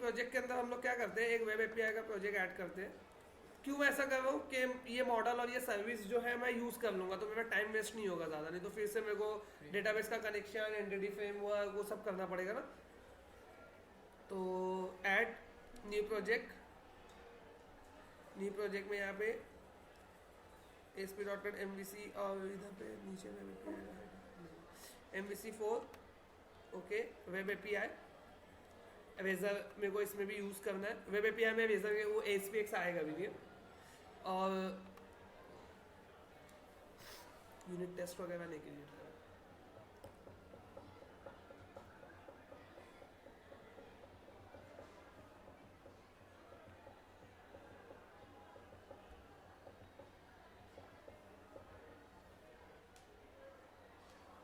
Project के अंदर हम लोग क्या करते हैं, एक वेब एपीआई का प्रोजेक्ट ऐड करते हैं। क्यों मैं ऐसा कर रहा हूँ कि ये मॉडल और ये सर्विस जो है मैं यूज़ कर लूँगा, तो मेरा टाइम वेस्ट नहीं होगा ज़्यादा, नहीं तो फिर से मेरे को डेटाबेस का कनेक्शन, एंटिटी फ्रेम वो सब करना पड़ेगा ना। तो add new project, new project में यहाँ पे ASP.NET MVC और इधर पे नीचे MVC4, okay. Web API Vaser मेरे को इसमें भी यूज़ करना है। वेब एपीआई में वेजर के वो ASPX आएगा भी नहीं। और यूनिट टेस्ट वगैरह नहीं क्रिएट करा।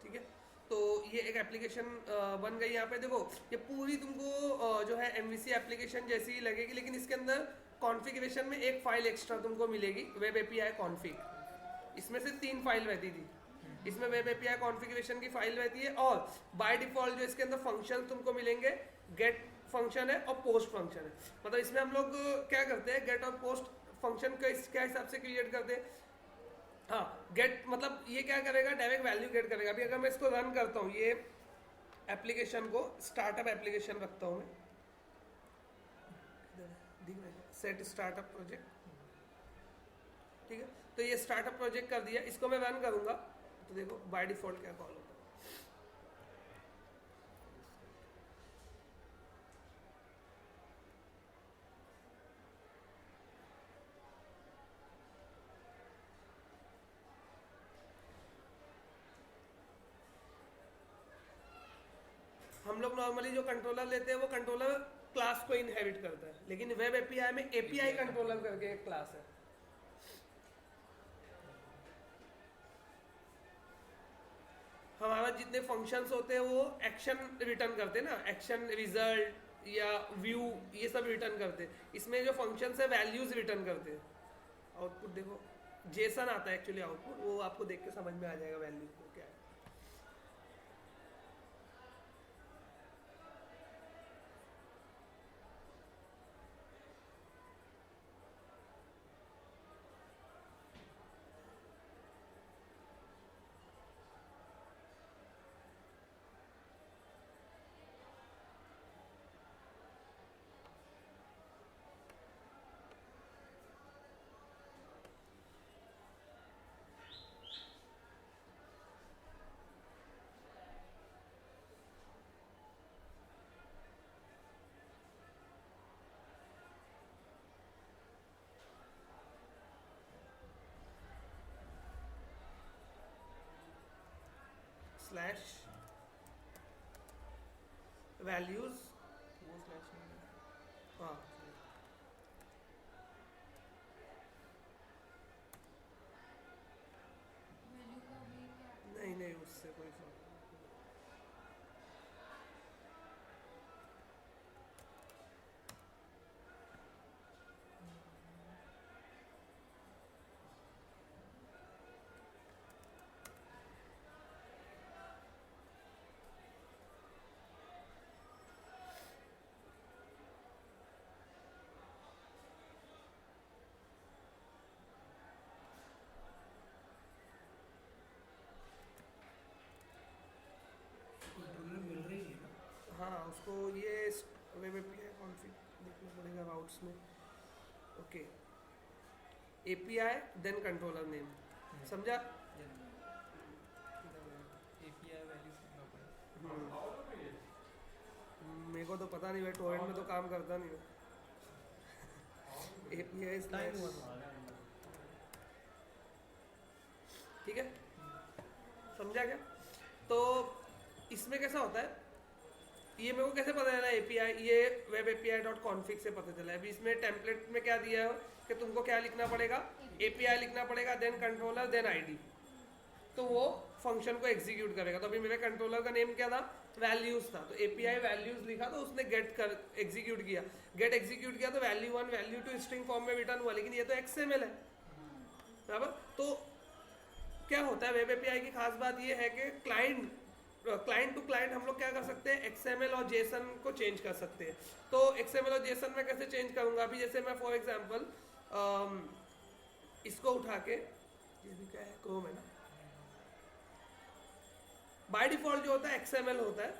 ठीक है, तो ये एक एप्लीकेशन बन गई। यहाँ पे देखो ये पूरी तुमको जो है MVC एप्लीकेशन जैसी ही लगेगी, लेकिन इसके अंदर कॉन्फ़िगरेशन में एक फाइल एक्स्ट्रा तुमको मिलेगी, वेब एपीआई कॉन्फ़िग। इसमें से 3 फाइल रहती थी, इसमें वेब एपीआई कॉन्फ़िगरेशन की फाइल रहती है। और बाय डिफॉल्ट जो इसके अंदर फंक्शन तुमको मिलेंगे, गेट फंक्शन है और पोस्ट फंक्शन है। मतलब इसमें हम लोग क्या करते हैं, गेट और पोस्ट फंक्शन का क्या हिसाब से क्रिएट करते हैं। हाँ, गेट मतलब ये क्या करेगा, डायरेक्ट वैल्यू गेट करेगा। अभी अगर मैं इसको रन करता हूँ, ये एप्लीकेशन को स्टार्टअप एप्लीकेशन रखता हूँ मैं, सेट स्टार्टअप प्रोजेक्ट, ठीक है। तो ये स्टार्टअप प्रोजेक्ट कर दिया, इसको मैं रन करूंगा तो देखो बाय डिफॉल्ट क्या कॉल होता है। हम लोग नॉर्मली जो कंट्रोलर लेते हैं वो कंट्रोलर क्लास को इनहेरिट करता है, लेकिन वेब एपीआई में एपीआई कंट्रोलर करके एक क्लास है। हमारा जितने फंक्शंस होते हैं वो एक्शन रिटर्न करते हैं ना, एक्शन, रिजल्ट या व्यू, ये सब रिटर्न करते हैं। इसमें जो फंक्शंस है वैल्यूज रिटर्न करते हैं। आउटपुट देखो जेसन आता है एक्चुअली आउटपुट, वो आपको देख के समझ में आ जाएगा वैल्यू को क्या है। स्लैश वैल्यूज, वो स्लैश में हाँ नहीं नहीं उससे कोई फर्क नहीं। कंट्रोलर मिल रही है ना। हाँ उसको ये वेब एपीआई कॉन्फ़िग देखना पड़ेगा राउट्स में, okay. API then controller name, समझा। एपीआई वैल्यू सीखना पड़ेगा। मेरे को तो पता नहीं भाई, टोरेंट में तो काम करता नहीं एपीआई टाइम हुआ ठीक है, समझा क्या। तो इसमें कैसा होता है, ये मेरे को कैसे पता चला एपीआई, ये वेब एपीआई डॉट कॉन्फिग से पता चला है। अभी इसमें टेम्पलेट में क्या दिया है कि तुमको क्या लिखना पड़ेगा, एपीआई लिखना पड़ेगा, देन कंट्रोलर, देन आईडी, तो वो फंक्शन को एग्जीक्यूट करेगा। तो अभी मेरे कंट्रोलर का नेम क्या था, वैल्यूज था, तो एपीआई वैल्यूज लिखा तो उसने गेट कर एग्जीक्यूट किया, गेट एग्जीक्यूट किया तो वैल्यू 1 वैल्यू 2 स्ट्रिंग फॉर्म में रिटर्न हुआ, लेकिन ये तो एक्सएमएल है बराबर। तो क्या होता है वेब एपीआई की खास बात ये है कि क्लाइंट क्लाइंट टू क्लाइंट हम लोग क्या कर सकते हैं, XML और जेसन को चेंज कर सकते हैं। तो XML और जेसन में कैसे चेंज करूंगा, अभी जैसे मैं फॉर एग्जांपल इसको उठा के, ये भी क्या है, क्रोम है ना, बाय डिफॉल्ट जो होता है XML होता है।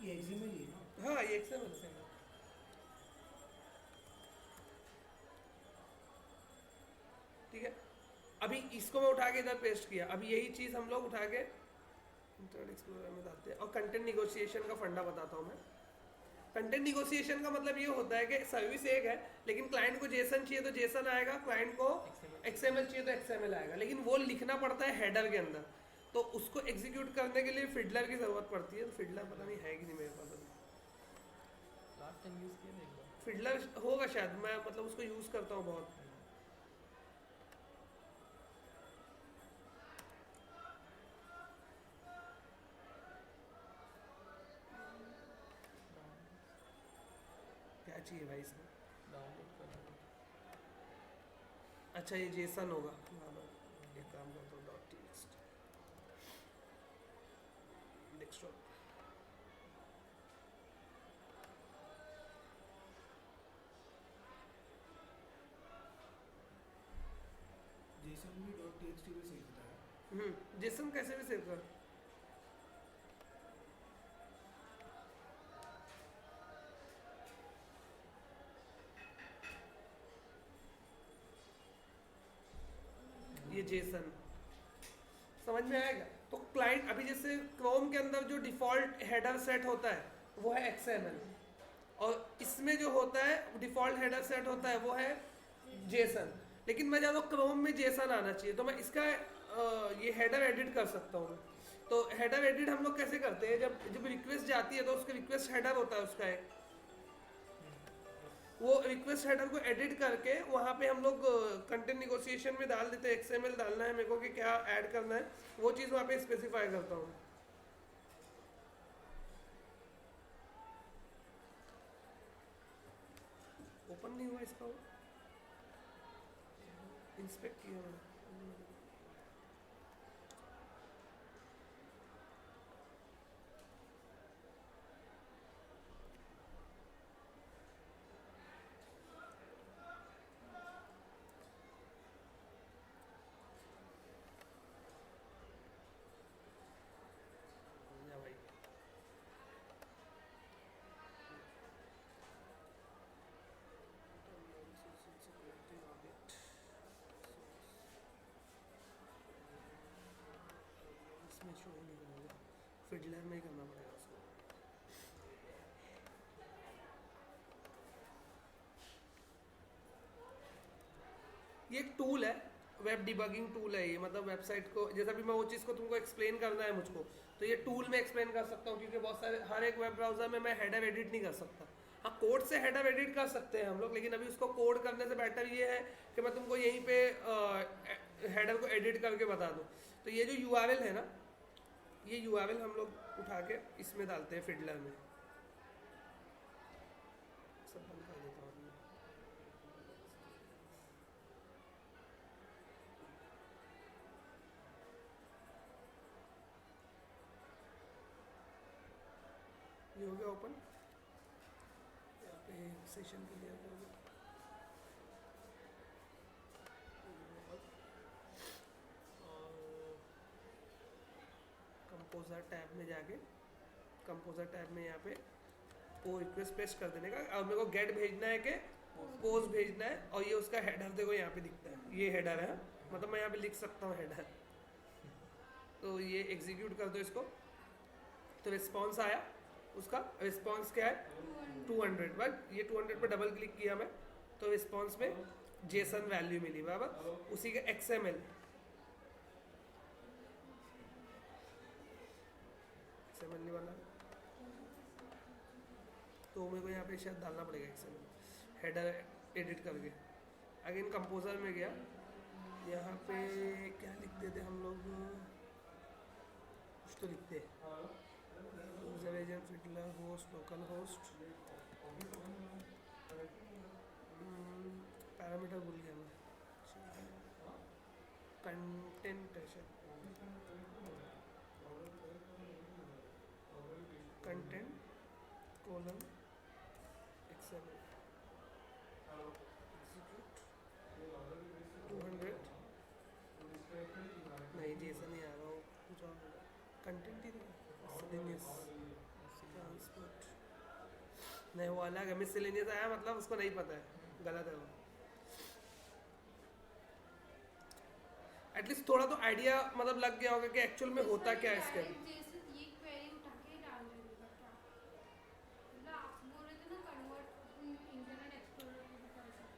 ये XML ही है ना? हाँ ये XML है। ठीक है, अभी इसको मैं उठा के इधर पेस्ट किया, अभी यही चीज हम लोग उठा के इंटरनेट एक्सप्लोरर में डालते हैं। और कंटेंट निगोशिएशन का फंडा बताता हूँ मैं। कंटेंट निगोशिएशन का मतलब ये होता है कि सर्विस एक है, लेकिन क्लाइंट को जेसन चाहिए तो जेसन आएगा, क्लाइंट को XML चाहिए तो XML आएगा, लेकिन वो लिखना पड़ता है हेडर के अंदर। तो उसको एग्जीक्यूट करने के लिए फिडलर की जरूरत पड़ती है। तो फिडलर पता नहीं है कि नहीं मेरे पास अभी। लास्ट टाइम यूज़ किया था एक बार। फिडलर होगा शायद, मैं मतलब उसको यूज करता हूँ बहुत। क्या चाहिए भाई इसमें? डाउनलोड करना। अच्छा ये जेसन होगा, एक काम करता हूँ, डॉट टीएक्स्ट डेस्कटॉप। जेसन भी .txt में सेव होता है। जेसन कैसे भी सेव कर। ये जेसन समझ में आएगा। तो क्लाइंट अभी जैसे क्रोम के अंदर जो डिफॉल्ट हेडर सेट होता है वो है XML, और इसमें जो होता है डिफॉल्ट हेडर सेट होता है वो है जेसन। लेकिन मैं चाहता हूँ क्रोम में जेसन आना चाहिए, तो मैं इसका ये हेडर एडिट कर सकता हूँ। तो हेडर एडिट हम लोग कैसे करते हैं, जब जब रिक्वेस्ट जाती है तो उसका रिक्वेस्ट हेडर होता है उसका एक, वो रिक्वेस्ट हेडर को एडिट करके वहाँ पे हम लोग कंटेंट निगोशिएशन में डाल देते हैं, XML डालना है मेरे को कि क्या ऐड करना है, वो चीज़ वहाँ पे स्पेसिफाई करता हूँ। ओपन नहीं हुआ इसका, इंस्पेक्ट किया मैंने। या भाई इसमें शो नहीं करेगा, फिडलर में ही करना पड़ेगा उसको। ये एक टूल है, वेब डिबगिंग टूल है ये, मतलब वेबसाइट को, जैसा भी मैं वो चीज़ को तुमको एक्सप्लेन करना है मुझको, तो ये टूल में एक्सप्लेन कर सकता हूँ, क्योंकि बहुत सारे हर एक वेब ब्राउज़र में मैं हेडर एडिट नहीं कर सकता। हाँ कोड से हेडर एडिट कर सकते हैं हम लोग, लेकिन अभी उसको कोड करने से बेटर ये है कि मैं तुमको यहीं पे हेडर को एडिट करके बता दूँ। तो ये जो URL है ना, ये URL हम लोग उठा के इसमें डालते हैं फिडलर में। सब बंद कर देता हूँ अभी। ये हो गया ओपन, यहाँ पे सेशन क्लियर कर दो। और कंपोजर टैब में जाके, कंपोजर टैब में यहाँ पे वो रिक्वेस्ट पेस्ट कर देने का, और मेरे को गेट भेजना है कि पोस्ट भेजना है, और ये उसका हेडर देखो यहाँ पे दिखता है, ये हेडर है, मतलब मैं यहाँ पे लिख सकता हूँ हेडर। तो ये एग्जीक्यूट कर दो इसको, तो रिस्पॉन्स आया, उसका रिस्पॉन्स क्या है 200, बट ये 200 पे डबल क्लिक किया मैं तो रिस्पॉन्स में जेसन वैल्यू मिली, बराबर उसी का XML नहीं बना, तो मेरे को यहाँ पे शायद डालना पड़ेगा XML हेडर एडिट करके। अगेन कंपोजर में गया, यहाँ पे क्या लिख देते हम लोग, कुछ तो लिखते हैं, user agent Fiddler host local host, parameter भूल गया मैं, content content column XML execute 200 नहीं जैसा नहीं आ रहा हो कुछ और कंटेंट ही मिसलेनियस ट्रांसपोर्ट नहीं वो अलग है मिसलेनियस आया मतलब उसको नहीं पता है गलत है वो एटलीस्ट थोड़ा तो आइडिया मतलब लग गया होगा कि एक्चुअल में होता क्या है इसके अंदर। ये क्वेरी उठा के डाल देगा क्या मतलब आप बोल रहे थे ना कन्वर्ट इंटरनेट एक्सप्लोरर में कर सकते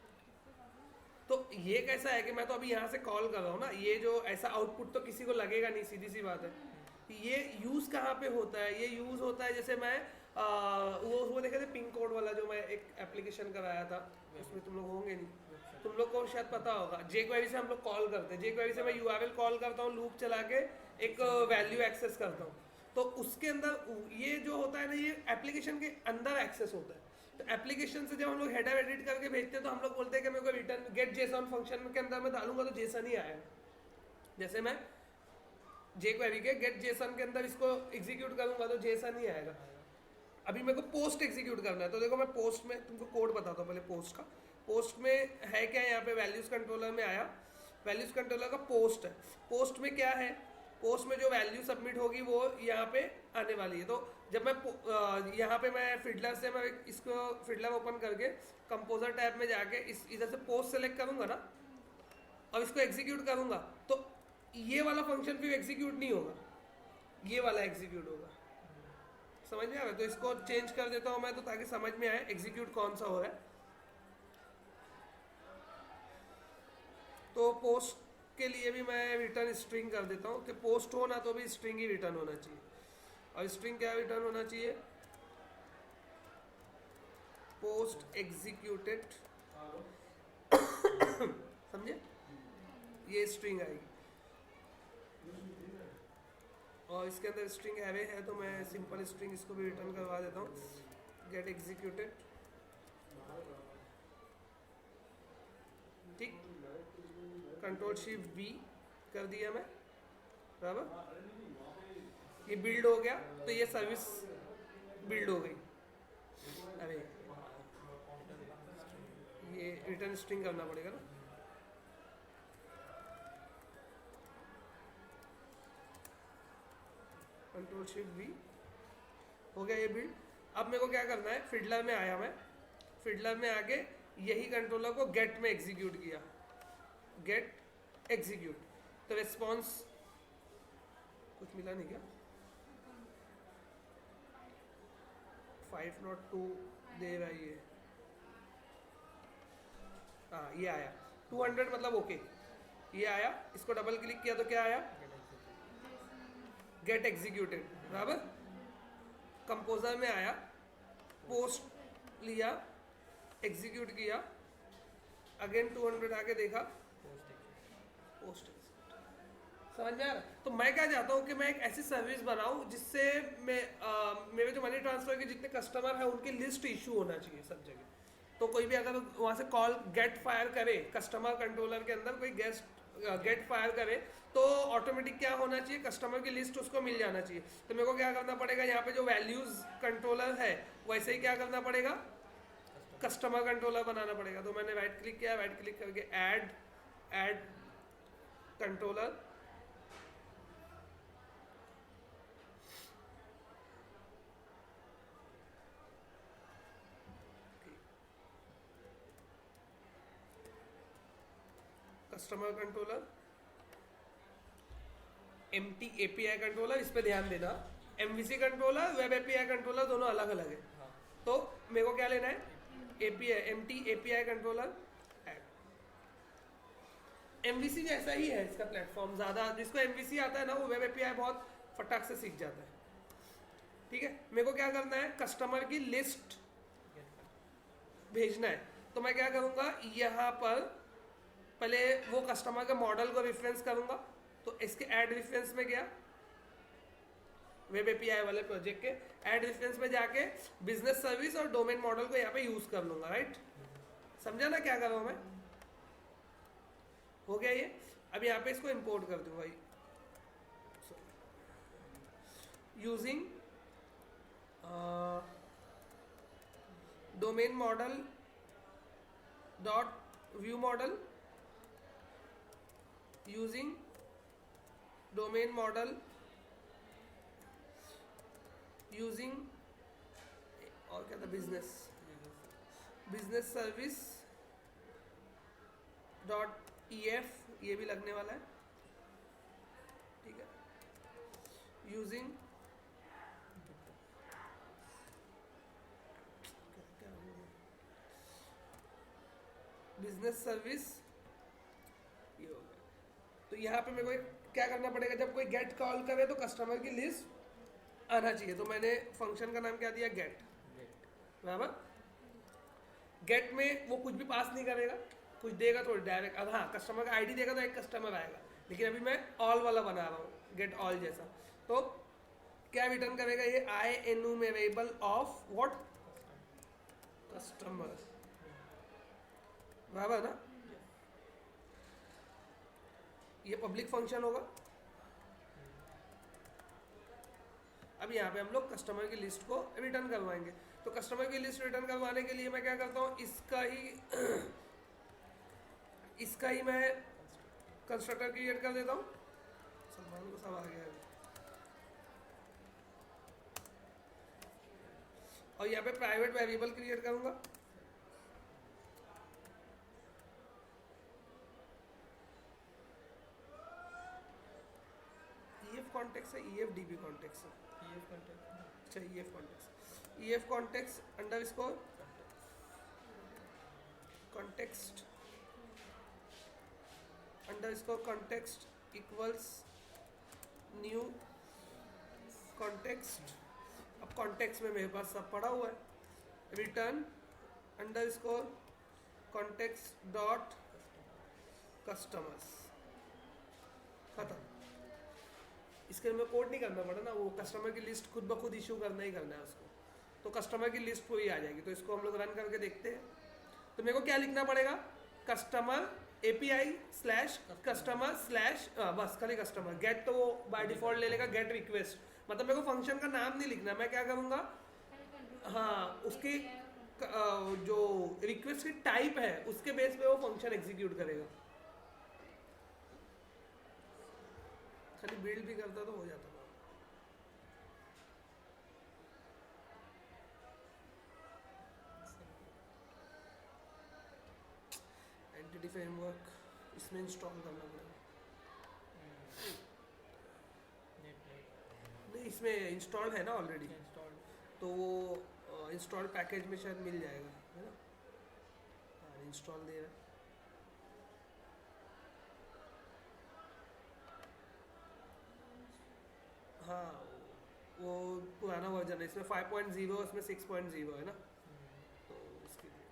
तो ये कैसा है कि मैं तो अभी यहाँ से कॉल कर रहा हूँ ना ये जो ऐसा आउटपुट तो किसी को लगेगा नहीं सीधी सी बात है ये यूज़ कहाँ पे होता है ये यूज़ होता है जैसे मैं वो देखे थे पिन कोड वाला जो मैं एक एप्लीकेशन कराया था उसमें तुम लोग होंगे नहीं तुम लोग को शायद पता होगा jQuery से हम लोग कॉल करते हैं jQuery से मैं URL कॉल करता हूँ लूप चला के एक वैल्यू एक्सेस करता हूँ तो उसके अंदर ये जो होता है ना ये एप्लीकेशन के अंदर एक्सेस होता है तो एप्लीकेशन से जब हम लोग हेडर एडिट करके भेजते हैं तो हम लोग बोलते हैं कि मेरे को रिटर्न गेट जेसन फंक्शन के अंदर मैं डालूंगा तो जेसन ही आएगा जैसे मैं jQuery के गेट जेसन के अंदर इसको एग्जीक्यूट करूंगा तो जेसन ही आएगा अभी मेरे को पोस्ट एग्जीक्यूट करना है तो देखो मैं पोस्ट में तुमको कोड बताता हूँ पहले पोस्ट का पोस्ट में है क्या यहाँ पे वैल्यूज कंट्रोलर में आया वैल्यूज कंट्रोलर का पोस्ट है पोस्ट में क्या है पोस्ट में जो वैल्यू सबमिट होगी वो यहाँ पे आने वाली है तो जब मैं यहाँ पे मैं फिडलर से मैं इसको फिडलर ओपन करके कंपोजर टैब में जाके इस इधर से पोस्ट सेलेक्ट करूँगा ना और इसको एग्जीक्यूट करूँगा तो ये वाला फंक्शन फिर एग्जीक्यूट नहीं होगा ये वाला एग्जीक्यूट होगा समझ में आ रहा है तो इसको चेंज कर देता हूँ मैं तो ताकि समझ में आए एग्जीक्यूट कौन सा हो रहा है तो पोस्ट के लिए भी मैं रिटर्न स्ट्रिंग कर देता हूँ कि पोस्ट हो ना तो भी स्ट्रिंग ही रिटर्न होना चाहिए और स्ट्रिंग क्या रिटर्न होना चाहिए पोस्ट एग्जीक्यूटेड समझे ये स्ट्रिंग आएगी और इसके अंदर स्ट्रिंग एवे है तो मैं सिंपल स्ट्रिंग इसको भी रिटर्न करवा देता हूँ गेट एग्जीक्यूटेड ठीक कंट्रोल शिफ्ट V कर दिया मैं बराबर ये बिल्ड हो गया तो ये सर्विस बिल्ड हो गई अरे ये रिटर्न स्ट्रिंग करना पड़ेगा ना कंट्रोल शिफ्ट V हो गया ये बिल्ड अब मेरे को क्या करना है फिडलर में आया मैं फिडलर में आके यही कंट्रोलर को गेट में एग्जीक्यूट किया गेट एग्जीक्यूट तो रिस्पॉन्स कुछ मिला नहीं क्या 502 दे रहा है ये हाँ ये आया 200 मतलब ओके ये आया इसको डबल क्लिक किया तो क्या आया गेट एग्जीक्यूटेड बराबर कंपोजर में आया पोस्ट लिया एग्जीक्यूट किया अगेन 200 आके देखा पोस्ट समझ में आ रहा तो मैं क्या चाहता हूँ कि मैं एक ऐसी सर्विस बनाऊँ जिससे मैं मेरे जो मनी ट्रांसफर के जितने कस्टमर हैं उनकी लिस्ट इशू होना चाहिए सब जगह तो कोई भी अगर वहाँ से कॉल गेट फायर करे कस्टमर कंट्रोलर के अंदर कोई गेट फायर करे तो ऑटोमेटिक क्या होना चाहिए कस्टमर की लिस्ट उसको मिल जाना चाहिए तो मेरे को क्या करना पड़ेगा यहाँ पे जो वैल्यूज कंट्रोलर है वैसे ही क्या करना पड़ेगा कस्टमर कंट्रोलर बनाना पड़ेगा तो मैंने राइट क्लिक किया राइट क्लिक करके add controller customer controller MT API controller इस पे ध्यान देना MVC controller web API controller दोनों अलग अलग है तो मेरे को क्या लेना है MT API कंट्रोलर MVC जैसा ही है इसका प्लेटफॉर्म ज़्यादा जिसको MVC आता है ना वो वेब API बहुत फटाक से सीख जाता है ठीक है मेरे को क्या करना है कस्टमर की लिस्ट भेजना है तो मैं क्या करूँगा यहाँ पर पहले वो कस्टमर के मॉडल को रेफरेंस करूँगा तो इसके ऐड रेफरेंस में गया वेब एपीआई वाले प्रोजेक्ट के ऐड रेफरेंस में जाके बिजनेस सर्विस और डोमेन मॉडल को यहाँ पे यूज कर लूंगा राइट समझा ना क्या कर रहा हूँ मैं हो गया ये अब यहाँ पे इसको इंपोर्ट कर दूंगा using domain model dot view model using domain model using और क्या था, बिजनेस सर्विस डॉट EF, ये भी लगने वाला है, ठीक है, यूजिंग बिजनेस सर्विस, ये हो गया। तो यहाँ पे मेरे को क्या करना पड़ेगा, जब कोई गेट कॉल करे तो कस्टमर की लिस्ट आना चाहिए, तो मैंने फंक्शन का नाम क्या दिया, गेट, बराबर। गेट में वो कुछ भी पास नहीं करेगा, कुछ देगा तो डायरेक्ट, अब हाँ कस्टमर का आईडी देगा तो एक कस्टमर आएगा, लेकिन अभी मैं ऑल वाला बना रहा हूँ, गेट ऑल जैसा। तो क्या रिटर्न करेगा ये, आई एनुमरेबल ऑफ व्हाट, कस्टमर, बराबर ना। ये पब्लिक फंक्शन होगा। अब यहाँ पे हम लोग कस्टमर की लिस्ट को रिटर्न करवाएंगे। तो कस्टमर की लिस्ट रिटर्न करवाने के लिए मैं क्या करता हूँ, इसका ही मैं कंस्ट्रक्टर क्रिएट कर देता हूँ। सलमान को सब आ गया है। और यहाँ पे प्राइवेट वेरिएबल क्रिएट करूंगा। EF कॉन्टेक्स्ट है, EF DB कॉन्टेक्स्ट है, EF contact. अच्छा EF context underscore context underscore context equals new context. अब कॉन्टेक्स्ट में मेरे पास सब पड़ा हुआ है, return underscore context dot customers, खत्म। इसके लिए कोड नहीं करना पड़ा ना, वो कस्टमर की लिस्ट खुद ब खुद इशू करना ही करना है उसको, तो कस्टमर की लिस्ट पूरी आ जाएगी। तो इसको हम लोग रन करके देखते हैं। तो मेरे को क्या लिखना पड़ेगा, customer API slash customer slash, बस खाली कस्टमर। गेट तो वो बाय डिफॉल्ट ले लेगा, गेट रिक्वेस्ट, मतलब मेरे को फंक्शन का नाम नहीं लिखना। मैं क्या करूँगा, हाँ उसकी जो रिक्वेस्ट की टाइप है उसके बेस पे वो फंक्शन एग्जीक्यूट करेगा। खाली बिल्ड भी करता तो हो जाता। एंटिटी फ्रेमवर्क इसमें इंस्टॉल करना पड़ेगा। नहीं इसमें इंस्टॉल है ना ऑलरेडी, Installed. तो वो इंस्टॉल पैकेज में शायद मिल जाएगा, है ना। हाँ इंस्टॉल दे रहा है। हाँ वो पुराना वर्जन है, इसमें 5.0 उसमें 6.0 है ना, तो इसके लिए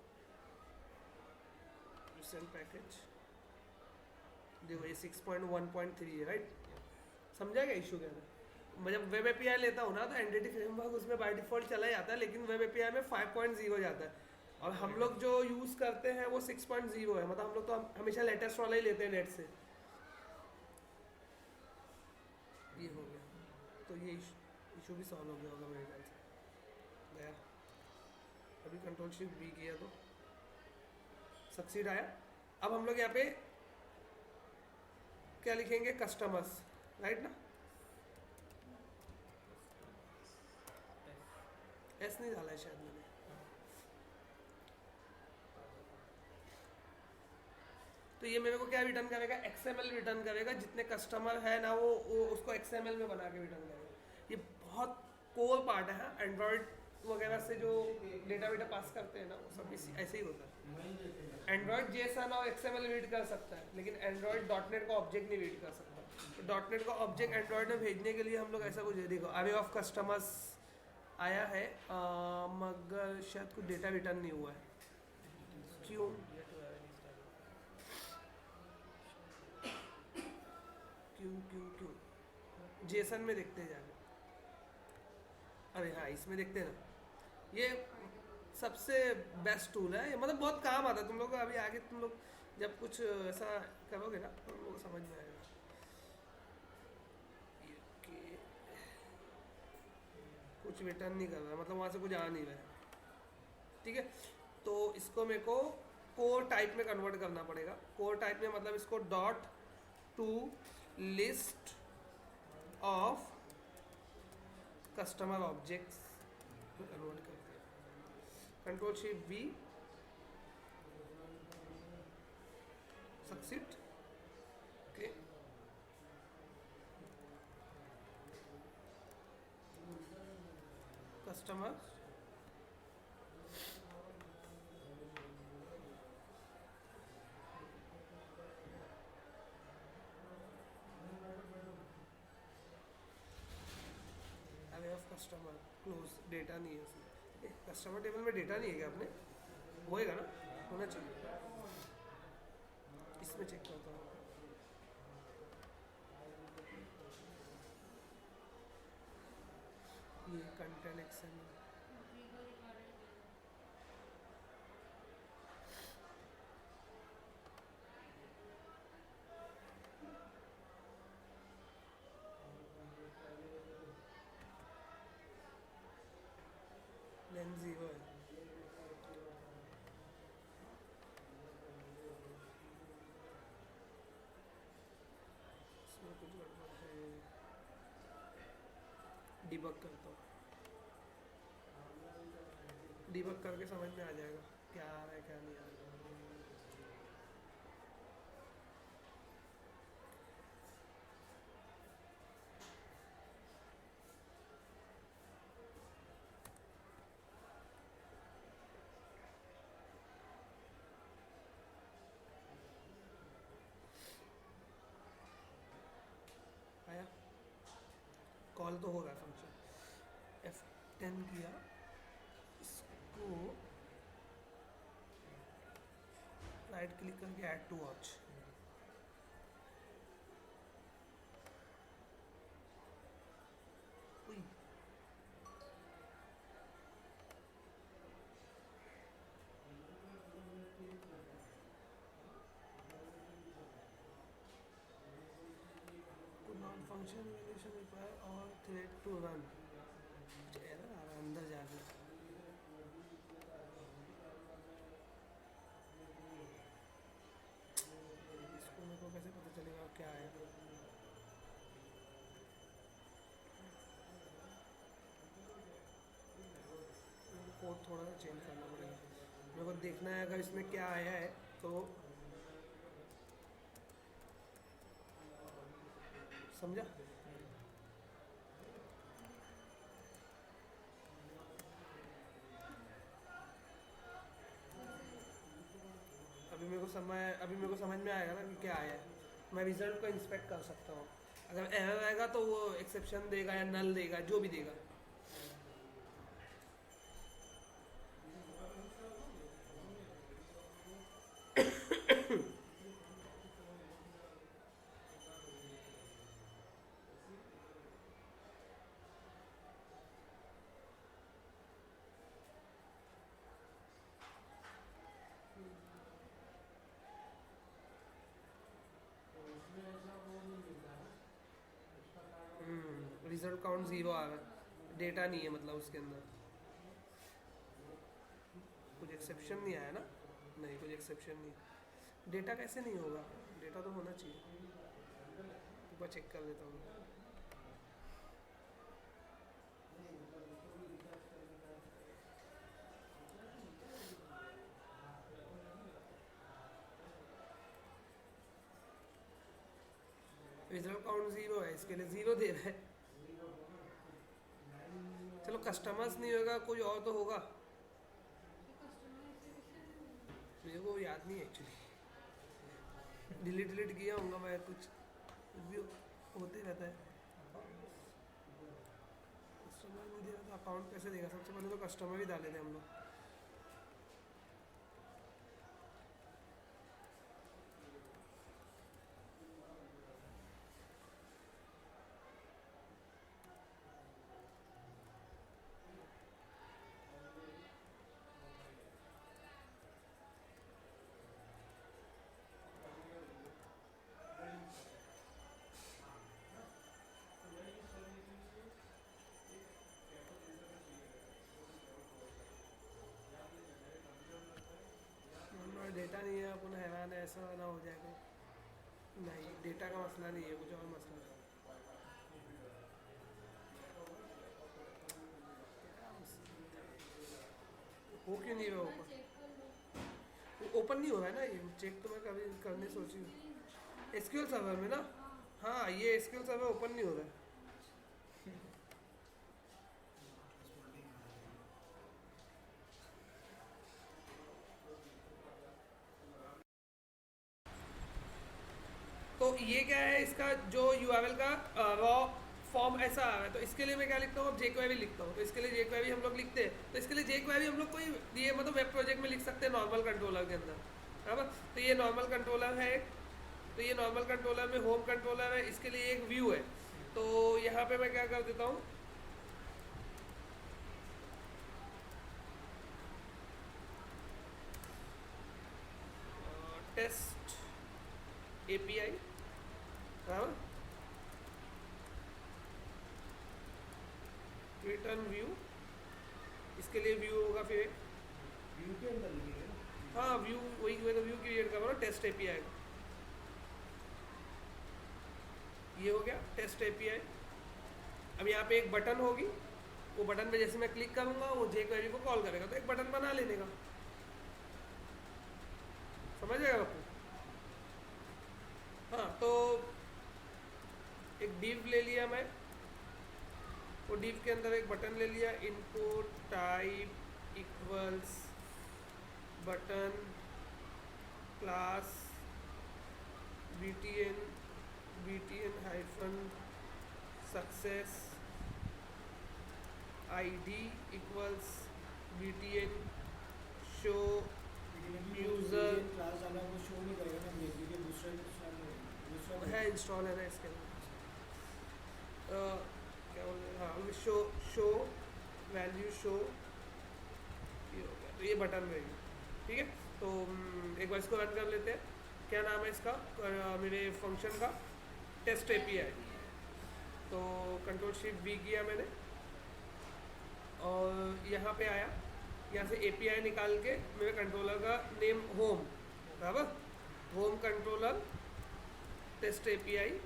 रिसेंट पैकेज देखो ये 6.1.3 है, राइट। समझा क्या इशू क्या है। जब वेब API लेता हूँ ना तो एंटिटी फ्रेमवर्क उसमें बाय डिफॉल्ट चला जाता है, लेकिन वेब API में 5.0 जाता है, और हम लोग जो यूज़ करते हैं वो 6.0 है। मतलब हम लोग तो हमेशा लेटेस्ट वाला ही लेते हैं नेट से। ये हो गया, तो ये इशू भी सॉल्व हो गया होगा मेरे ख्याल से। गया अभी Ctrl+Shift+V किया तो सक्सीड आया। अब हम लोग यहाँ पे क्या लिखेंगे, कस्टमर्स, राइट ना। एस नहीं डाला है शायद मैंने। तो ये मेरे को क्या रिटर्न करेगा, XML रिटर्न करेगा। जितने कस्टमर है ना वो उसको XML में बना के रिटर्न करेगा। ये बहुत कोर पार्ट है। एंड्रॉयड वगैरह से जो डेटा वेटा पास करते हैं ना वो सब ऐसे ही होता है। एंड्रॉयड JSON और XML रीड कर सकता है, लेकिन एंड्रॉयड .NET का ऑब्जेक्ट नहीं रीड कर सकता। तो .NET का ऑब्जेक्ट एंड्रॉयड में भेजने के लिए हम लोग ऐसा कुछ देखो, अरे ऑफ कस्टमर्स आया है, मगर शायद कुछ डेटा रिटर्न नहीं हुआ है। क्यों, क्यों जेसन में देखते हैं जाके। अरे हाँ इसमें देखते हैं ना, ये सबसे बेस्ट टूल है ये, मतलब बहुत काम आता है तुम लोग को। अभी आगे तुम लोग जब कुछ ऐसा करोगे ना तो तुम लोग को समझ में आएगा। कुछ रिटर्न नहीं कर रहा है, मतलब वहाँ से कुछ आ नहीं रहा है। ठीक है, तो इसको मेरे को कोर टाइप में कन्वर्ट करना पड़ेगा। कोर टाइप में मतलब इसको dot to list of customer objects में कन्वर्ट करते हैं। Control shift we, succeed. Okay, customer अरे ऑफ कस्टमर क्लोज, डेटा नहीं है उसमें। कस्टमर टेबल में डेटा नहीं है क्या? आपने होएगा ना, होना चाहिए। इसमें चेक करता हूँ। ये कंटेंट एक्सएमएल, लेंथ 0 है। इसमें कुछ गड़बड़ है, डिबग करता हूँ। डिबग करके समझ में आ जाएगा क्या आ रहा है क्या नहीं आ रहा है। आया, कॉल तो हो रहा है फंक्शन। F10 किया, इसको राइट क्लिक करके add to watch. Non function valuation require और थ्रेड टू रन। कुछ एरर आ रहा है अंदर जाके। इसको मेरे को कैसे पता चलेगा क्या है? कोड थोड़ा सा चेंज करना पड़ेगा मेरे को, देखना है अगर इसमें क्या आया है तो। समझा? अभी मेरे को समझ में आएगा ना कि क्या आया है। मैं रिजल्ट को इंस्पेक्ट कर सकता हूँ। अगर एरर आएगा तो वो एक्सेप्शन देगा या नल देगा, जो भी देगा। रिजल्ट काउंट 0 आ रहा है, डेटा नहीं है मतलब उसके अंदर। कुछ एक्सेप्शन नहीं आया ना? नहीं, कुछ एक्सेप्शन नहीं। डेटा कैसे नहीं होगा? डेटा तो होना चाहिए। एक बार चेक कर लेता हूँ। रिजल्ट काउंट 0 है, इसके लिए 0 दे रहा है। चलो, कस्टमर्स नहीं होगा, कोई और तो होगा। मेरे को याद नहीं एक्चुअली, डिलीट किया होगा मैं, कुछ भी होते रहता है। कस्टमर नहीं दे रहा तो अकाउंट कैसे देगा? सबसे पहले तो कस्टमर ही डाले थे हम लोग। ऐसा ना हो जाएगा। नहीं, डेटा का मसला नहीं है, कुछ और मसला है। हो क्यों नहीं रहा ओपन? चेक कर लो। ओपन नहीं हो रहा है ना ये, चेक तो मैं कभी करने सोची हूँ एसक्यूएल सर्वर में ना। हाँ, ये एसक्यूएल सर्वर ओपन नहीं हो रहा है। तो ये क्या है, इसका जो यूआरएल का रॉ फॉर्म ऐसा आ रहा है, तो इसके लिए मैं क्या लिखता हूँ, जेक्वेरी लिखता हूँ। तो इसके लिए जेक्वेरी हम लोग लिखते हैं, तो इसके लिए जेक्वेरी हम लोग कोई ये मतलब वेब प्रोजेक्ट में लिख सकते हैं नॉर्मल कंट्रोलर के अंदर, बराबर। तो ये नॉर्मल कंट्रोलर है, तो ये नॉर्मल कंट्रोलर में होम कंट्रोलर है, इसके लिए एक व्यू है। तो यहाँ पे मैं क्या कर देता हूँ, टेस्ट एपीआई, बराबर, रिटर्न व्यू, इसके लिए व्यू होगा फिर एक, व्यू के अंदर लिखिए ना। हाँ व्यू, वही मैं तो व्यू क्रिएट कर रहा हूँ, टेस्ट एपीआई। ये हो गया टेस्ट एपीआई। अब यहाँ पे एक बटन होगी, वो बटन पे जैसे मैं क्लिक करूंगा वो जेक्वेरी को कॉल करेगा, तो एक बटन बना लेने का, समझ आएगा आपको। हाँ, तो एक div ले लिया मैं, वो div के अंदर एक बटन ले लिया, input type equals button class btn hyphen success id equals btn show user class डाला वो शो नहीं करेगा ना, क्योंकि दूसरा है, इंस्टॉल है ना इसके अंदर। क्या बोल रहे हैं, हाँ शो वैल्यू शो, ये हो गया। तो ये बटन रहेगी, ठीक है। तो एक बार इसको रन कर लेते हैं। क्या नाम है इसका, मेरे फंक्शन का, टेस्ट एपीआई। तो कंट्रोल शिफ्ट वी किया मैंने, और यहाँ पे आया, यहाँ से एपीआई निकाल के मेरे कंट्रोलर का नेम होम, बराबर, home controller test API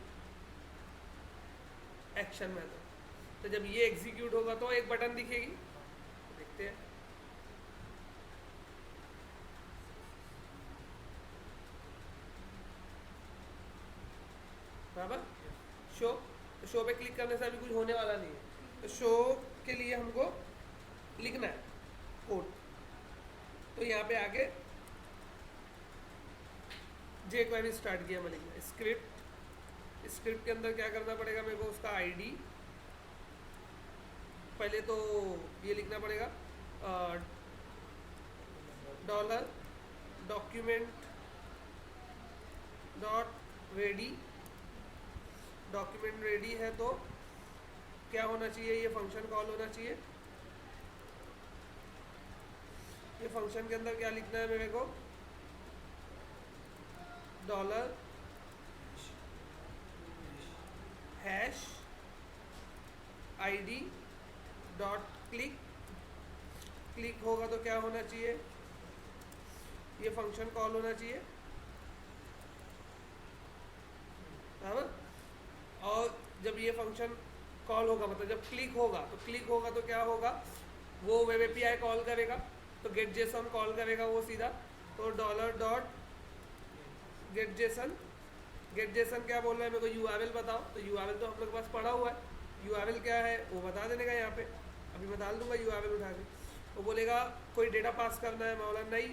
action method. तो जब ये एग्जीक्यूट होगा तो एक बटन दिखेगी, देखते हैं। बराबर, शो, तो शो पे क्लिक करने से अभी कुछ होने वाला नहीं है। तो शो के लिए हमको लिखना है कोड। तो यहाँ पे आके जेक्वेरी स्टार्ट किया मैं लिखना, स्क्रिप्ट के अंदर क्या करना पड़ेगा मेरे को, उसका आईडी पहले तो ये लिखना पड़ेगा, dollar document dot ready. Document ready है तो क्या होना चाहिए, ये फंक्शन कॉल होना चाहिए। ये फंक्शन के अंदर क्या लिखना है मेरे को, dollar hash ID dot click. Click होगा तो क्या होना चाहिए, ये फंक्शन कॉल होना चाहिए, बराबर। और जब ये फंक्शन कॉल होगा, मतलब जब क्लिक होगा, तो क्लिक होगा तो क्या होगा, वो वेब एपीआई कॉल करेगा, तो गेट जेसन कॉल करेगा वो सीधा। तो डॉलर डॉट गेट जेसन क्या बोल रहा है मेरे को, यूआरएल बताओ। तो यूआरएल तो हम लोग के पास पड़ा हुआ है, यूआरएल क्या है वो बता देने का यहाँ पे। अभी मैं डाल दूंगा यूआरएल उठा के। वो बोलेगा कोई डेटा पास करना है, मैं बोला नहीं,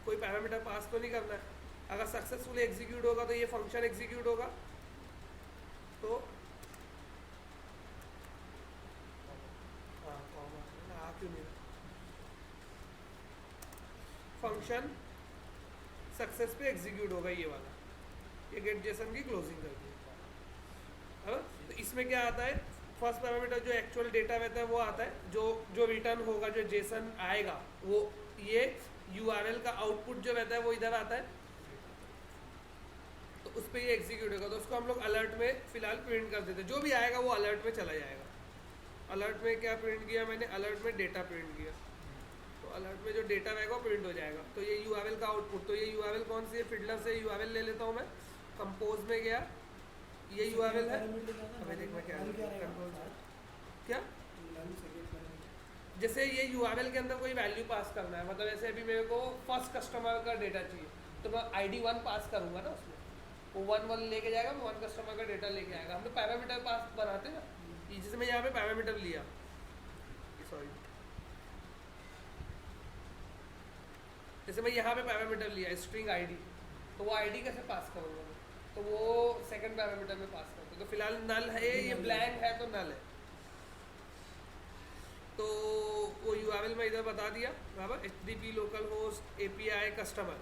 कोई पैरामीटर पास तो नहीं करना है। अगर सक्सेसफुली एग्जीक्यूट होगा तो ये फंक्शन एग्जीक्यूट होगा। तो हाँ, क्यों नहीं, फंक्शन सक्सेस पे एग्जीक्यूट होगा ये वाला, ये गेट जेसन की क्लोजिंग कर दी है। तो इसमें क्या आता है, फर्स्ट पैरामीटर जो एक्चुअल डेटा रहता है वो आता है, जो रिटर्न होगा, जो जेसन आएगा वो, ये यूआरएल का आउटपुट जो रहता है वो इधर आता है, तो उस पर ये एग्जीक्यूट होगा। तो उसको हम लोग अलर्ट में फिलहाल प्रिंट कर देते हैं, जो भी आएगा वो अलर्ट में चला जाएगा। अलर्ट में क्या प्रिंट किया मैंने, अलर्ट में डेटा प्रिंट किया। तो अलर्ट में जो डेटा रहेगा वो प्रिंट हो जाएगा। तो ये यूआरएल का आउटपुट, तो ये यूआरएल कौन सी है, फिडलर से यूआरएल ले लेता हूँ मैं, कंपोज में गया, ये यूआरएल है। अबे देख मैं क्या कंट्रोल क्या, जैसे ये यूआरएल के अंदर कोई वैल्यू पास करना है, मतलब ऐसे अभी मेरे को फर्स्ट कस्टमर का डेटा चाहिए तो मैं ID 1 पास करूँगा ना, उसमें वो 1 लेके जाएगा, 1 कस्टमर का डेटा लेके आएगा। हम तो पैरामीटर पास बनाते हैं ना, जैसे मैं यहाँ पे पैरामीटर लिया, सॉरी जैसे मैं यहाँ पे पैरामीटर लिया स्ट्रिंग ID, तो वो ID कैसे पास करूँगा मैं, तो वो सेकंड पैरामीटर में पास करते, तो फिलहाल नल है, ये ब्लैंक है तो नल है। तो वो यूआरएल में इधर बता दिया बराबर, HTTP local host API customer,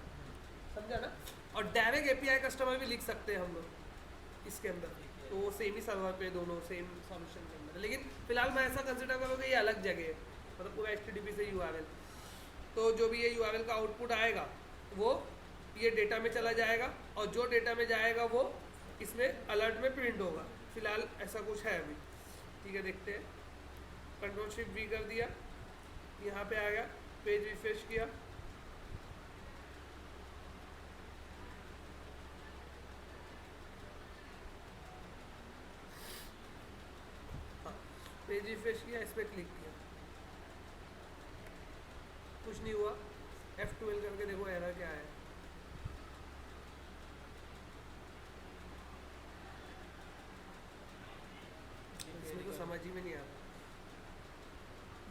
समझा ना। और डायरेक्ट API कस्टमर भी लिख सकते हैं हम लोग इसके अंदर, तो वो सेम ही सर्वर पे दोनों सेम सॉल्यूशन के अंदर, लेकिन फिलहाल मैं ऐसा कंसिडर करूँगा ये अलग जगह है, मतलब पूरा HTTP से यूआरएल। तो जो भी ये यूआरएल का आउटपुट आएगा वो ये डेटा में चला जाएगा, और जो डेटा में जाएगा वो इसमें अलर्ट में प्रिंट होगा। फिलहाल ऐसा कुछ है अभी, ठीक है, देखते हैं। Ctrl+Shift+V कर दिया, यहाँ पे आ गया, पेज रिफ्रेश किया, पेज रिफ्रेश किया, इस पर क्लिक किया, कुछ नहीं हुआ। F12 करके देखो एरर क्या है। इसमें तो समझ ही में नहीं आ रहा।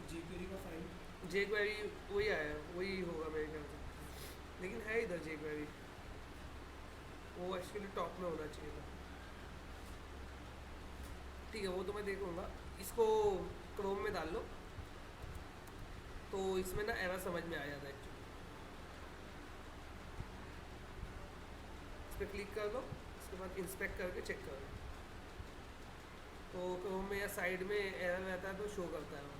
jQuery का फाइल jQuery वही आया, वही होगा मेरे ख्याल से, लेकिन है इधर jQuery, वो एक्चुअली टॉप में होना चाहिए था। ठीक है, वो तो मैं देखूंगा। इसको क्रोम में डाल लो तो इसमें ना एरर समझ में आ जाता है एक्चुअली। इस पर क्लिक कर दो, इसके बाद इंस्पेक्ट करके चेक कर लो, तो क्रोम में या साइड में एरर रहता है तो शो करता है वो,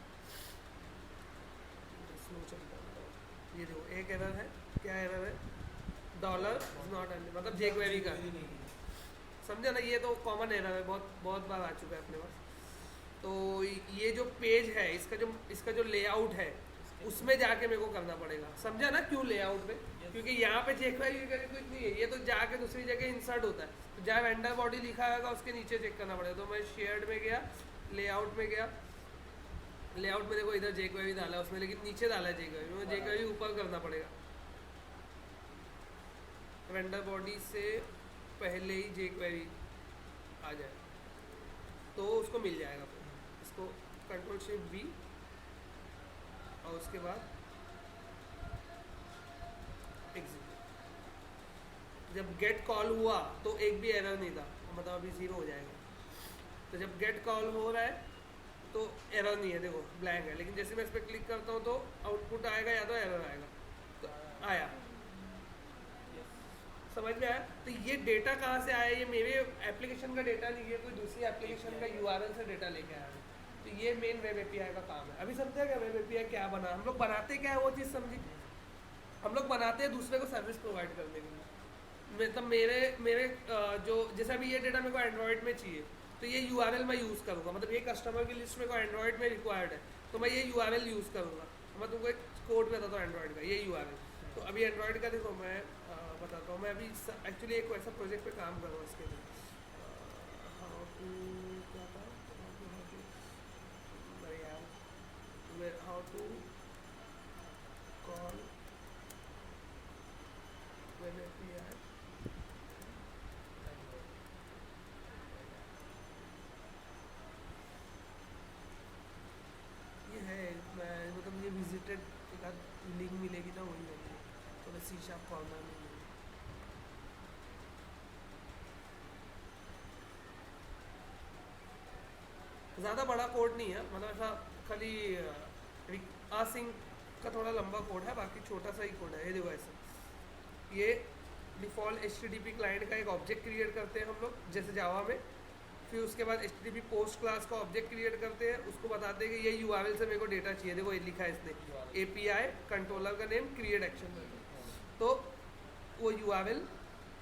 स्लो चलता है। ये देखो एक एरर है, क्या एरर है, डॉलर नॉट एंड, मतलब jQuery का, समझा ना। ये तो कॉमन एरर है, बहुत बार आ चुका है अपने पास। तो ये जो पेज है इसका जो लेआउट है उसमें जाके मेरे को करना पड़ेगा, समझा ना। क्यों लेआउट में, क्योंकि यहाँ पे jQuery कुछ नहीं है, ये तो जाके दूसरी जगह इंसर्ट होता है, तो जहाँ वेंडर बॉडी लिखा होगा उसके नीचे चेक करना पड़ेगा। तो मैं शेयर्ड में गया, लेआउट में गया, लेआउट में देखो इधर jQuery डाला है उसमें, लेकिन नीचे डाला है jQuery, मुझे jQuery ऊपर करना पड़ेगा। वेंडर बॉडी से पहले ही jQuery आ जाए तो उसको मिल जाएगा। फिर इसको Ctrl+Shift+V और उसके बाद एग्जीक्यूट। जब गेट कॉल हुआ तो एक भी एरर नहीं था, मतलब अभी 0 हो जाएगा। तो जब गेट कॉल हो रहा है तो एरर नहीं है, देखो ब्लैंक है, लेकिन जैसे मैं इस पर क्लिक करता हूँ तो आउटपुट आएगा या तो एरर आएगा। तो आया, समझ में आया। तो ये डेटा कहाँ से आया, ये मेरे एप्लीकेशन का डेटा नहीं है, कोई दूसरी एप्लीकेशन का यूआरएल से डेटा लेके आया है। तो ये मेन वेब एपीआई का काम है। अभी समझा क्या वेब एपीआई क्या बना, हम लोग बनाते क्या है वो चीज़ समझी। हम लोग बनाते हैं दूसरे को सर्विस प्रोवाइड करने के लिए। मतलब मेरे जो जैसा भी ये डेटा मेरे को एंड्रॉयड में चाहिए तो ये यूआरएल मैं यूज़ करूँगा, मतलब ये कस्टमर की लिस्ट मेरे को एंड्रॉयड में रिक्वायर्ड है तो मैं ये यूआरएल यूज़ करूँगा। मैं तुमको एक कोड बताता हूँ एंड्रॉयड का, ये यूआरएल। तो अभी एंड्रॉयड का देखो मैं बताता हूँ, मैं अभी एक्चुअली एक वैसा प्रोजेक्ट पे काम कर रहा हूँ इसके लिए। हाउ टू क्या था, how to call web API. ये है मैं मतलब ये विजिटेड एक आध लिंक मिलेगी ना, वही है थोड़ा C# कॉर्नर में। ज़्यादा बड़ा कोड नहीं है, मतलब ऐसा खाली आसिंक का थोड़ा लंबा कोड है, बाकी छोटा सा ही कोड है। ये देखो ऐसा, ये डिफ़ॉल्ट HTTP क्लाइंट का एक ऑब्जेक्ट क्रिएट करते हैं हम लोग जैसे जावा में। फिर उसके बाद HTTP पोस्ट क्लास का ऑब्जेक्ट क्रिएट करते हैं, उसको बताते हैं कि ये यूआरएल से मेरे को डेटा चाहिए। देखो ये लिखा है इसने API कंट्रोलर का नेम क्रिएट एक्शन, तो वो यूआरएल,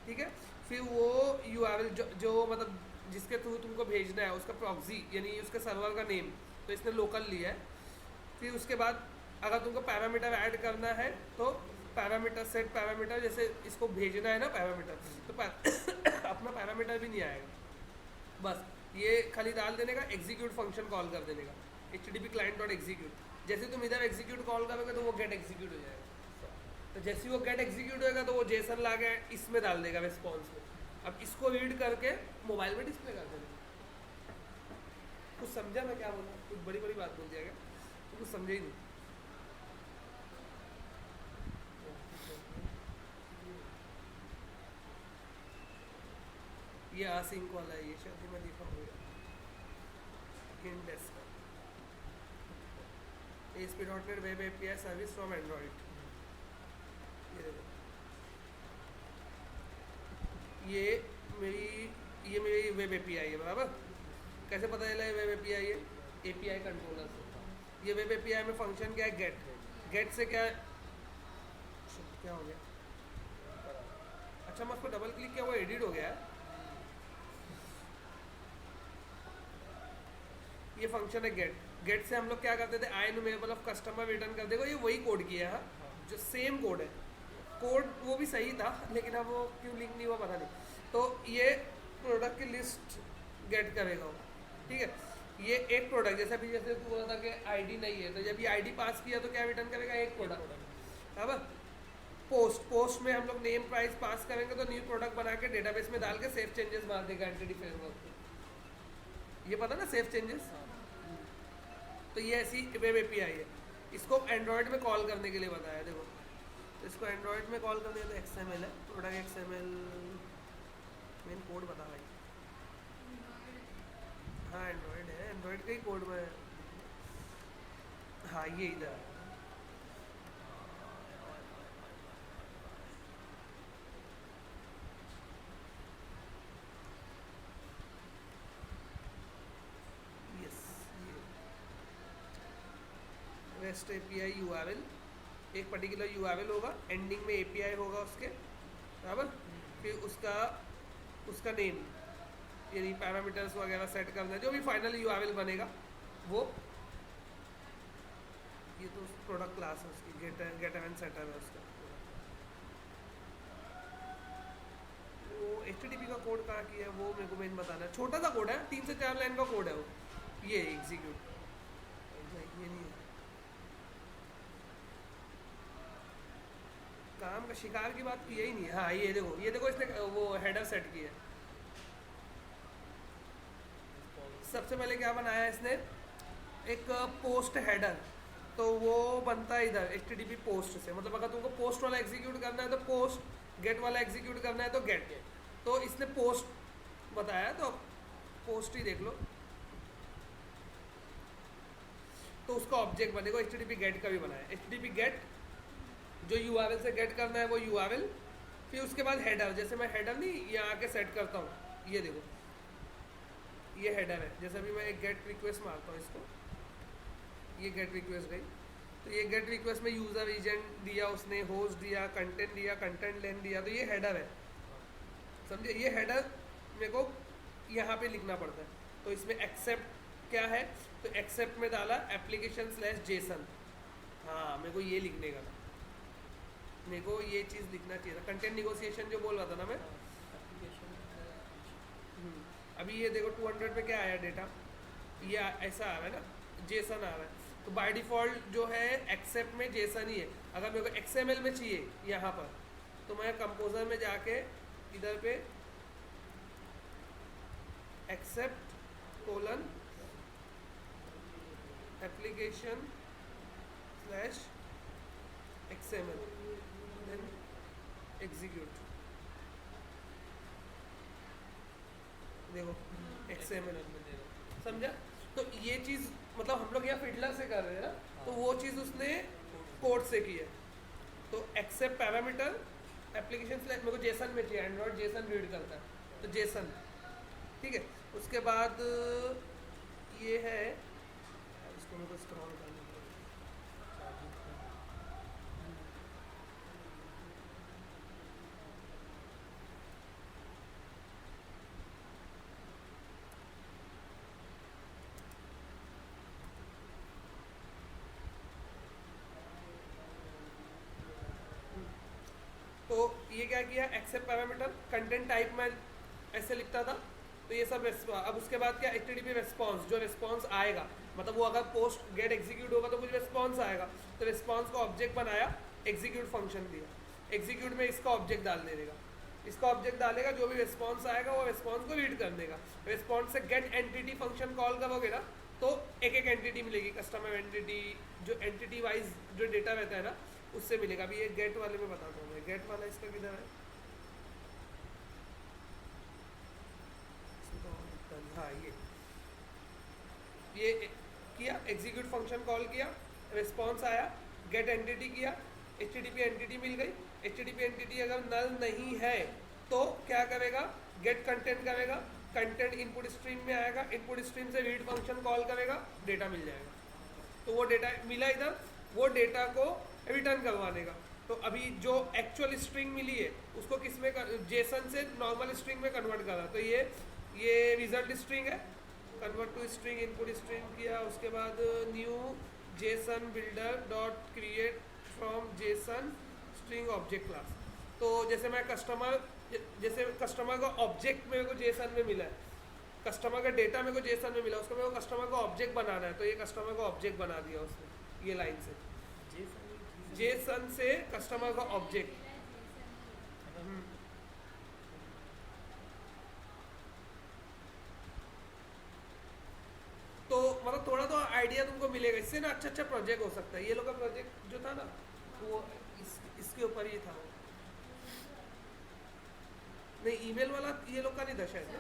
ठीक है। फिर वो यूआरएल जो मतलब जिसके थ्रू तुमको भेजना है उसका प्रॉक्सी यानी उसके सर्वर का नेम, तो इसने लोकल लिया है। फिर उसके बाद अगर तुमको पैरामीटर ऐड करना है तो पैरामीटर सेट पैरामीटर, जैसे इसको भेजना है ना पैरामीटर, तो अपना पैरामीटर भी नहीं आएगा, बस ये खाली डाल देने का, एग्जीक्यूट फंक्शन कॉल कर देने का, HTTP क्लाइंट डॉट एग्जीक्यूट। जैसे तुम इधर एग्जीक्यूट कॉल करोगे तो वो गेट एग्जीक्यूट हो जाएगा, तो जैसे ही वो गेट एग्जीक्यूट होएगा तो वो जेसन ला के इसमें डाल देगा रिस्पॉन्स में। अब इसको रीड करके मोबाइल में डिस्प्ले कर देगा। कुछ समझा मैं क्या बोला? कुछ बड़ी बड़ी बात बोल दिया क्या? तो कुछ समझे ही नहीं। ये आसिंक वाला है, ये शायद मैं देखा होगा हिंट का ASP.NET web API service from Android. ये मेरी वेब API है, बराबर। कैसे पता चला ये वेब API है? API कंट्रोलर से। ये वेब API में फंक्शन क्या है? गेट से क्या हो गया? अच्छा, मैं उसको डबल क्लिक किया, वो एडिट हो गया है। ये फंक्शन है गेट से हम लोग क्या करते थे, आई न्यूमेरेबल ऑफ कस्टमर रिटर्न कर देगा। ये वही कोड किया है, जो सेम कोड है। कोड वो भी सही था, लेकिन अब वो क्यों लिंक नहीं हुआ पता नहीं। तो ये प्रोडक्ट की लिस्ट गेट करेगा वो, ठीक है। ये एक प्रोडक्ट, जैसे अभी जैसे तू बोला था कि आईडी नहीं है, तो जब ये आईडी पास किया तो क्या रिटर्न करेगा? एक प्रोडक्ट, बराबर। पोस्ट में हम लोग नेम प्राइस पास करेंगे तो न्यू प्रोडक्ट बना के डेटाबेस में डाल के सेव चेंजेस मार देगा एंटिटी फ्रेमवर्क। ये पता ना सेव चेंजेस। तो ये ऐसी वेब API है। इसको एंड्रॉयड में कॉल करने के लिए बताया। देखो, तो इसको एंड्रॉयड में कॉल करने के लिए XML है, प्रोडक्ट XML मेन कोड बता भाई। हाँ एंड्रॉयड है, एंड्रॉयड का ही कोड में। हाँ ये इधर REST API URL, एक पर्टिकुलर URL होगा, एंडिंग में API होगा उसके, बराबर। फिर उसका नेम, यानी पैरामीटर्स वगैरह सेट करना है, जो भी फाइनल URL बनेगा वो। ये तो प्रोडक्ट क्लास है उसकी, गेटर एंड सेटर है उसका। वो HTTP का कोड कहाँ किया है वो मेरे को मेन बताना है। छोटा सा कोड है, 3 से 4 लाइन का कोड है वो। ये एग्जीक्यूट, ये नहीं है काम का। शिकार की बात किया ही नहीं। हाँ ये देखो इसने वो हेडर सेट किया है। सबसे पहले क्या बनाया है इसने? एक पोस्ट हेडर, तो वो बनता है इधर HTTP पोस्ट से। मतलब अगर तुमको पोस्ट वाला एग्जीक्यूट करना है तो पोस्ट, गेट वाला एग्जीक्यूट करना है तो गेट। तो इसने पोस्ट बताया, तो पोस्ट ही देख लो। तो उसका ऑब्जेक्ट बनेगा, HTTP गेट का भी बनाया। HTTP गेट, जो URL से गेट करना है वो URL। फिर उसके बाद हेडर, जैसे मैं हेडर नहीं यहाँ आके सेट करता हूँ, ये देखो ये हेडर है। जैसे अभी मैं एक गेट रिक्वेस्ट मारता हूँ इसको, ये गेट रिक्वेस्ट गई, तो ये गेट रिक्वेस्ट में यूज़र एजेंट दिया उसने, होस्ट दिया, कंटेंट दिया, कंटेंट लेन दिया, तो ये हेडर है, समझे। ये हेडर मेरे को यहाँ पे लिखना पड़ता है। तो इसमें एक्सेप्ट क्या है, तो एक्सेप्ट में डाला application/json। हाँ मेरे को ये लिखने का था, मेरे को ये चीज़ लिखना चाहिए था। कंटेंट निगोशिएशन जो बोल रहा था ना मैं। अभी ये देखो 200 पे क्या आया डेटा, ये ऐसा आ रहा है ना, जेसन आ रहा है। तो बाय डिफ़ॉल्ट जो है एक्सेप्ट में जेसन ही है। अगर मेरे को XML में चाहिए यहाँ पर, तो मैं कंपोजर में जाके इधर पे accept colon application/XML then execute. देखो XML समझा। तो ये चीज़ मतलब हम लोग यहाँ फिडलर से कर रहे हैं ना, तो वो चीज़ उसने कोड से की है। तो एक्सेप्ट पैरामीटर एप्लीकेशन स्लैश, मेरे को जेसन में चाहिए, एंड्रॉयड जेसन रीड करता है, तो जेसन, ठीक है। उसके बाद ये है, इसको मेरे को स्क्रॉल करना ये क्या किया, एक्सेप्ट पैरामीटर, कंटेंट टाइप में ऐसे लिखता था, तो ये सब अब उसके बाद क्या, HTTP रेस्पॉन्स, जो रेस्पॉन्स आएगा, मतलब वो अगर पोस्ट गेट एग्जीक्यूट होगा तो कुछ रेस्पॉन्स आएगा, तो रेस्पॉन्स को ऑब्जेक्ट बनाया, एग्जीक्यूट फंक्शन दिया, एग्जीक्यूट में इसका ऑब्जेक्ट डाल देगा, इसका ऑब्जेक्ट डालेगा, जो भी रेस्पॉन्स आएगा वो रेस्पॉन्स को रीड कर देगा। रेस्पॉन्स से गेट एंटिटी फंक्शन कॉल करोगे ना, तो एक एक एंटिटी मिलेगी, कस्टमर एंटिटी, जो एंटिटी वाइज जो डेटा रहता है ना उससे मिलेगा। अभी ये गेट वाले में बताता हूँ मैं, गेट वाला इसका किधर है, हाँ ये किया, एग्जीक्यूट फंक्शन कॉल किया, रिस्पॉन्स आया, गेट एंटिटी किया, HTTP एंटिटी मिल गई। HTTP एंटिटी अगर नल नहीं है तो क्या करेगा, गेट कंटेंट करेगा, कंटेंट इनपुट स्ट्रीम में आएगा, इनपुट स्ट्रीम से रीड फंक्शन कॉल करेगा, डेटा मिल जाएगा। तो वो डेटा मिला इधर, वो डेटा को रिटर्न करवा देगा। तो अभी जो एक्चुअल स्ट्रिंग मिली है उसको किस में, जेसन से नॉर्मल स्ट्रिंग में कन्वर्ट करा, तो ये रिजल्ट स्ट्रिंग है, convert to string, input string किया, उसके बाद new JSON builder dot create from JSON string object class. तो जैसे मैं कस्टमर का ऑब्जेक्ट मेरे को जेसन में मिला है, कस्टमर का डेटा मेरे को जेसन में मिला, उसको मेरे को कस्टमर का ऑब्जेक्ट बनाना है, तो ये कस्टमर का ऑब्जेक्ट बना दिया उसने, ये लाइन से, जेसन से कस्टमर का ऑब्जेक्ट। तो मतलब थोड़ा तो आइडिया तुमको मिलेगा, इससे ना अच्छा प्रोजेक्ट हो सकता है। ये लोग का प्रोजेक्ट जो था ना वो इसके ऊपर ही था, नहीं ईमेल वाला ये लोग का नहीं था शायद ना।